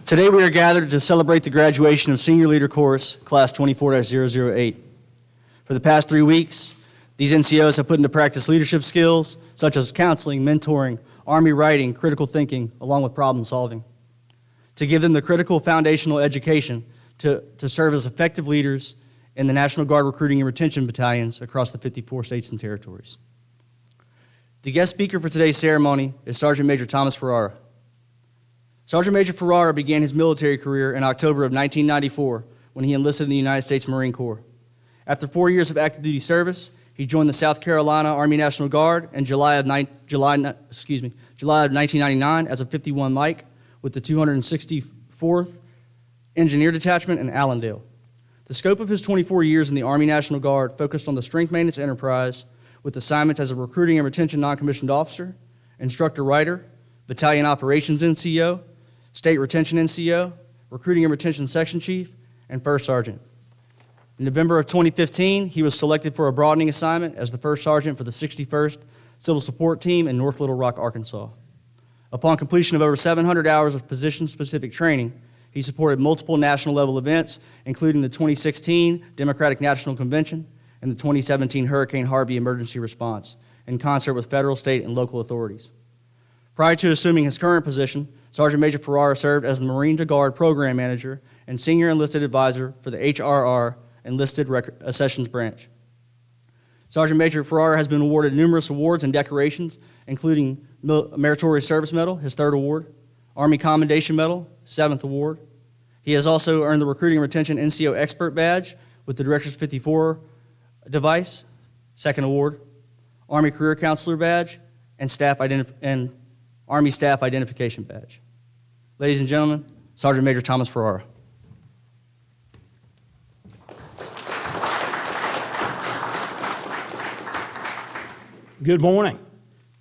Today we are gathered to celebrate the graduation of Senior Leader Course, Class 24-008. For the past 3 weeks, these NCOs have put into practice leadership skills such as counseling, mentoring, Army writing, critical thinking, along with problem solving, to give them the critical foundational education to serve as effective leaders in the National Guard recruiting and retention battalions across the 54 states and territories. The guest speaker for today's ceremony is Sergeant Major Thomas Ferrara. Sergeant Major Ferrara began his military career in October of 1994 when he enlisted in the United States Marine Corps. After 4 years of active duty service, he joined the South Carolina Army National Guard in July of 1999 as a 51 Mike with the 264th Engineer Detachment in Allendale. The scope of his 24 years in the Army National Guard focused on the strength maintenance enterprise with assignments as a recruiting and retention non-commissioned officer, instructor writer, battalion operations NCO, state retention NCO, recruiting and retention section chief, and first sergeant. In November of 2015, he was selected for a broadening assignment as the first sergeant for the 61st Civil Support Team in North Little Rock, Arkansas. Upon completion of over 700 hours of position-specific training, he supported multiple national-level events, including the 2016 Democratic National Convention and the 2017 Hurricane Harvey emergency response, in concert with federal, state, and local authorities. Prior to assuming his current position, Sergeant Major Ferrara served as the Marine to Guard Program Manager and Senior Enlisted Advisor for the HRR Enlisted Accessions Branch. Sergeant Major Ferrara has been awarded numerous awards and decorations, including Meritorious Service Medal, his 3rd award, Army Commendation Medal, 7th award. He has also earned the Recruiting and Retention NCO Expert Badge with the Director's 54 device, 2nd award, Army Career Counselor Badge, and Army Staff Identification Badge. Ladies and gentlemen, Sergeant Major Thomas Ferrara. Good morning,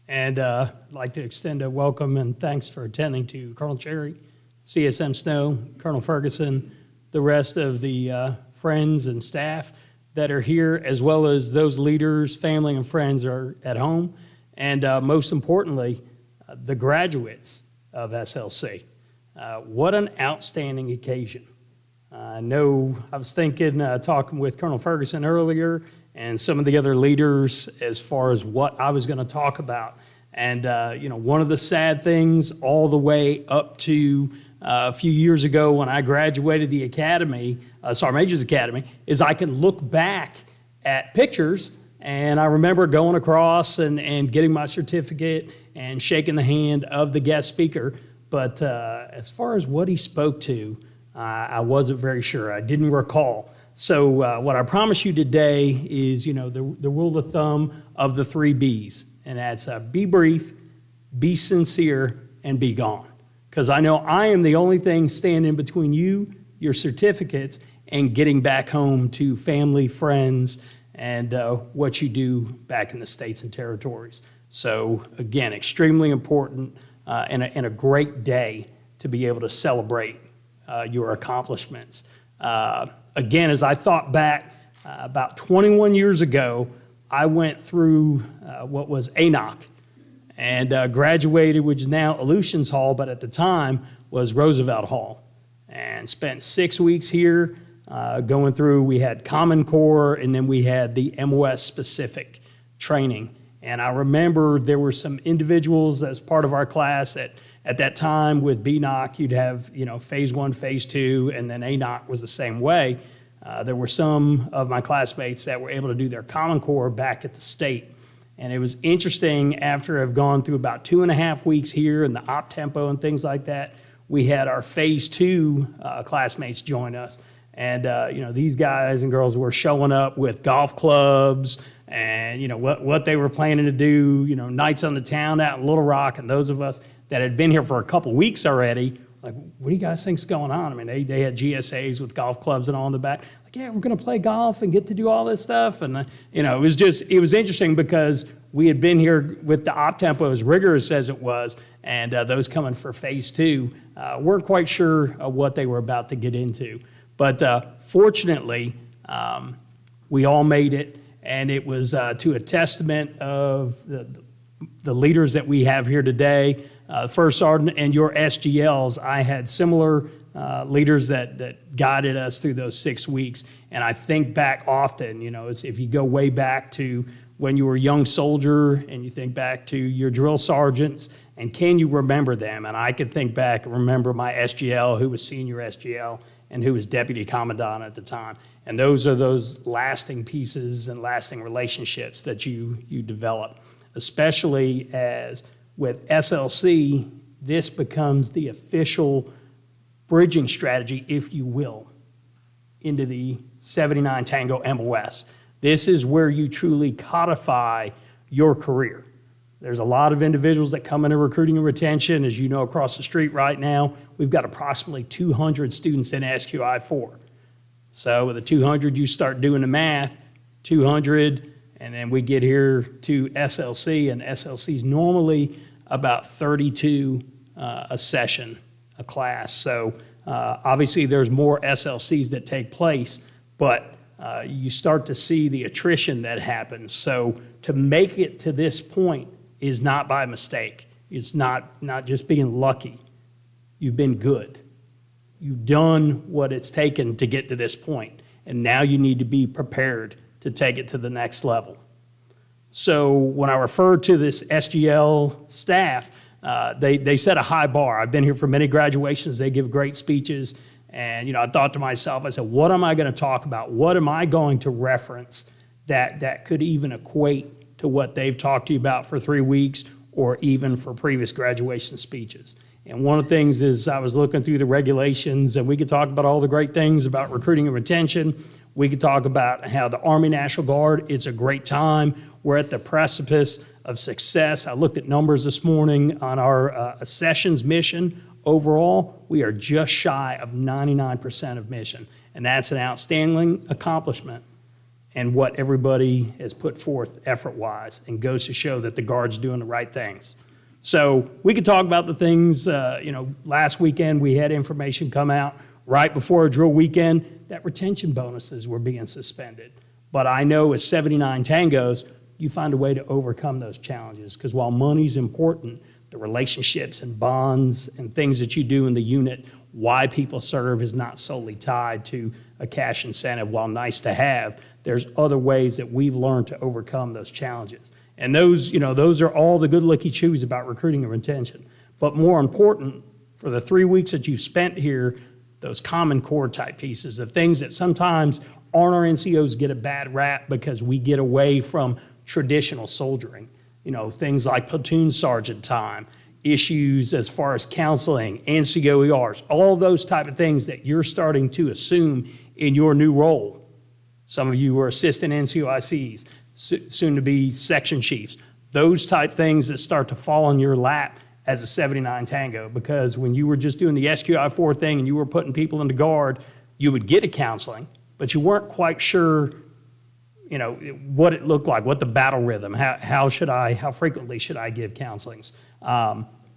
and I'd like to extend a welcome and thanks for attending to Colonel Cherry, CSM Snow, Colonel Ferguson, the rest of the friends and staff that are here, as well as those leaders, family, and friends are at home, and most importantly, the graduates of SLC. What an outstanding occasion. I know I was thinking, talking with Colonel Ferguson earlier, and some of the other leaders as far as what I was going to talk about. And, one of the sad things all the way up to a few years ago when I graduated the academy, Sergeant Major's Academy, is I can look back at pictures, and I remember going across and getting my certificate and shaking the hand of the guest speaker. But as far as what he spoke to, I wasn't very sure. I didn't recall. So what I promise you today is, the rule of thumb of the 3 B's, and that's be brief, be sincere, and be gone. Because I know I am the only thing standing between you, your certificates, and getting back home to family, friends, and what you do back in the states and territories. So again, extremely important and a great day to be able to celebrate your accomplishments. Again, as I thought back about 21 years ago, I went through what was ANOC and graduated, which is now Aleutians Hall, but at the time was Roosevelt Hall, and spent 6 weeks here going through. We had Common Core, and then we had the MOS specific training. And I remember there were some individuals as part of our class that at that time with BNOC, you'd have, phase 1, phase 2, and then ANOC was the same way. There were some of my classmates that were able to do their Common Core back at the state. And it was interesting, after I've gone through about 2.5 weeks here in the op tempo and things like that, we had our phase 2 classmates join us. And, these guys and girls were showing up with golf clubs and, what they were planning to do, nights on the town out in Little Rock. And those of us that had been here for a couple weeks already, like, what do you guys think's going on? I mean, they had GSAs with golf clubs and all in the back. Like, yeah, we're going to play golf and get to do all this stuff. And, it was interesting because we had been here with the op tempo as rigorous as it was, and those coming for phase 2 weren't quite sure what they were about to get into. But fortunately, we all made it, and it was to a testament of the leaders that we have here today, First Sergeant and your SGLs, I had similar leaders that guided us through those 6 weeks. And I think back often, if you go way back to when you were a young soldier and you think back to your drill sergeants, and can you remember them? And I could think back and remember my SGL, who was senior SGL, and who was deputy commandant at the time. And those are those lasting pieces and lasting relationships that you develop, especially as with SLC, this becomes the official bridging strategy, if you will, into the 79 Tango MOS. This is where you truly codify your career. There's a lot of individuals that come into recruiting and retention. As you know, across the street right now, we've got approximately 200 students in SQI4. So with the 200, you start doing the math, 200, and then we get here to SLC, and SLC is normally about 32 a session, a class. So obviously there's more SLCs that take place, but you start to see the attrition that happens. So to make it to this point is not by mistake. It's not just being lucky. You've been good. You've done what it's taken to get to this point, and now you need to be prepared to take it to the next level. So when I refer to this SGL staff, they set a high bar. I've been here for many graduations. They give great speeches. And I thought to myself, I said, what am I going to talk about? What am I going to reference that could even equate to what they've talked to you about for 3 weeks or even for previous graduation speeches? And one of the things is I was looking through the regulations, and we could talk about all the great things about recruiting and retention. We could talk about how the Army National Guard, it's a great time. We're at the precipice of success. I looked at numbers this morning on our sessions mission. Overall, we are just shy of 99% of mission, and that's an outstanding accomplishment and what everybody has put forth effort-wise, and goes to show that the Guard's doing the right things. So we could talk about the things, last weekend we had information come out right before a drill weekend that retention bonuses were being suspended. But I know as 79 Tangos, you find a way to overcome those challenges, because while money's important, the relationships and bonds and things that you do in the unit, why people serve is not solely tied to a cash incentive. While nice to have, there's other ways that we've learned to overcome those challenges. And those are all the good licky chews about recruiting and retention. But more important, for the 3 weeks that you spent here, those Common Core type pieces, the things that sometimes our NCOs get a bad rap because we get away from traditional soldiering. Things like platoon sergeant time, issues as far as counseling, NCOERs, all those type of things that you're starting to assume in your new role. Some of you are assistant NCOICs, soon to be section chiefs. Those type things that start to fall in your lap as a 79 Tango, because when you were just doing the SQI4 thing and you were putting people into Guard, you would get a counseling, but you weren't quite sure what it looked like, what the battle rhythm, how frequently should I give counselings?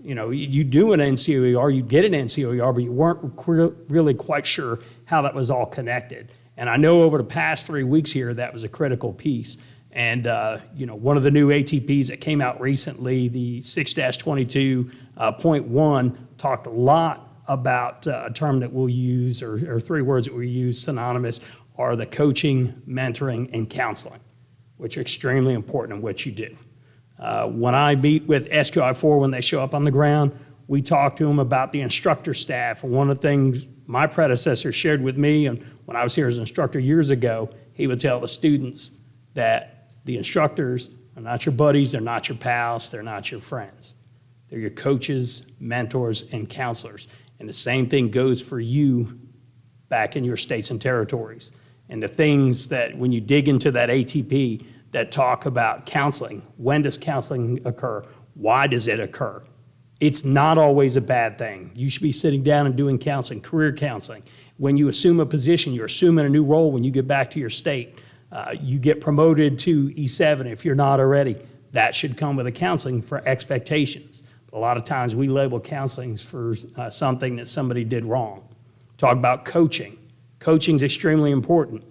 You do an NCOER, you get an NCOER, but you weren't really quite sure how that was all connected. And I know over the past 3 weeks here, that was a critical piece. And, one of the new ATPs that came out recently, the 6-22.1, talked a lot about a term that we'll use, or 3 words that we use synonymous, are the coaching, mentoring, and counseling, which are extremely important in what you do. When I meet with SQI4 when they show up on the ground, we talk to them about the instructor staff. And one of the things my predecessor shared with me, and when I was here as an instructor years ago, he would tell the students that the instructors are not your buddies, they're not your pals, they're not your friends. They're your coaches, mentors, and counselors. And the same thing goes for you back in your states and territories. And the things that when you dig into that ATP that talk about counseling, when does counseling occur? Why does it occur? It's not always a bad thing. You should be sitting down and doing counseling, career counseling. When you assume a position, you're assuming a new role when you get back to your state. You get promoted to E7 if you're not already. That should come with a counseling for expectations. But a lot of times we label counselings for something that somebody did wrong. Talk about coaching. Coaching is extremely important.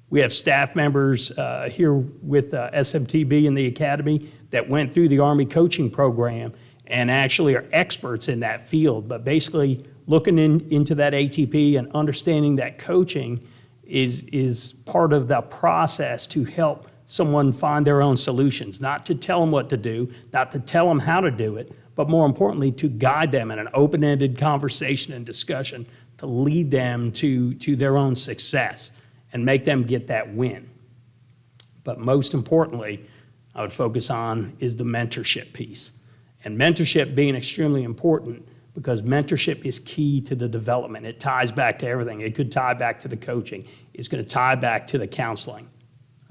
We have staff members here with SMTB in the academy that went through the Army coaching program, and actually are experts in that field. But basically, looking into that ATP and understanding that coaching is part of the process to help someone find their own solutions, not to tell them what to do, not to tell them how to do it, but more importantly, to guide them in an open-ended conversation and discussion to lead them to their own success and make them get that win. But most importantly, I would focus on is the mentorship piece. And mentorship being extremely important because mentorship is key to the development. It ties back to everything. It could tie back to the coaching. It's going to tie back to the counseling,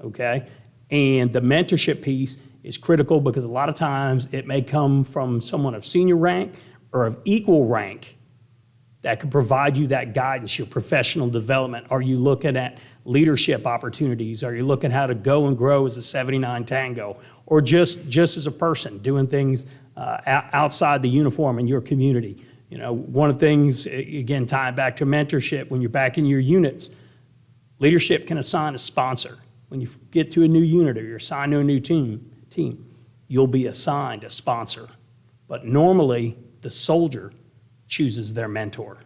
okay? And the mentorship piece is critical because a lot of times it may come from someone of senior rank or of equal rank that could provide you that guidance, your professional development. Are you looking at leadership opportunities? Are you looking how to go and grow as a 79 Tango? Or just as a person doing things outside the uniform in your community? You know, one of the things, again, tying back to mentorship, when you're back in your units, leadership can assign a sponsor. When you get to a new unit or you're assigned to a new team, you'll be assigned a sponsor. But normally, the soldier chooses their mentor.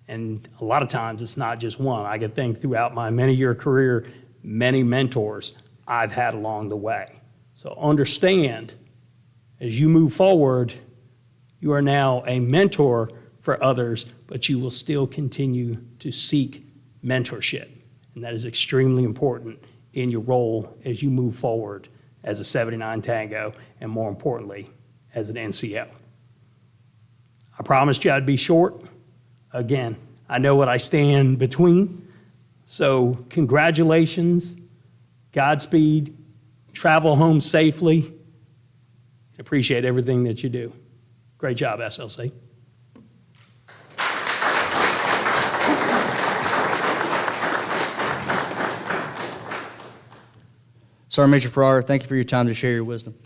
And a lot of times, it's not just one. I can think throughout my many-year career, many mentors I've had along the way. So understand, as you move forward, you are now a mentor for others, but you will still continue to seek mentorship. And that is extremely important in your role as you move forward as a 79 Tango, and more importantly, as an NCO. I promised you I'd be short. Again, I know what I stand between. So congratulations, Godspeed, travel home safely. Appreciate everything that you do. Great job, SLC. Sergeant Major Ferrara, thank you for your time to share your wisdom.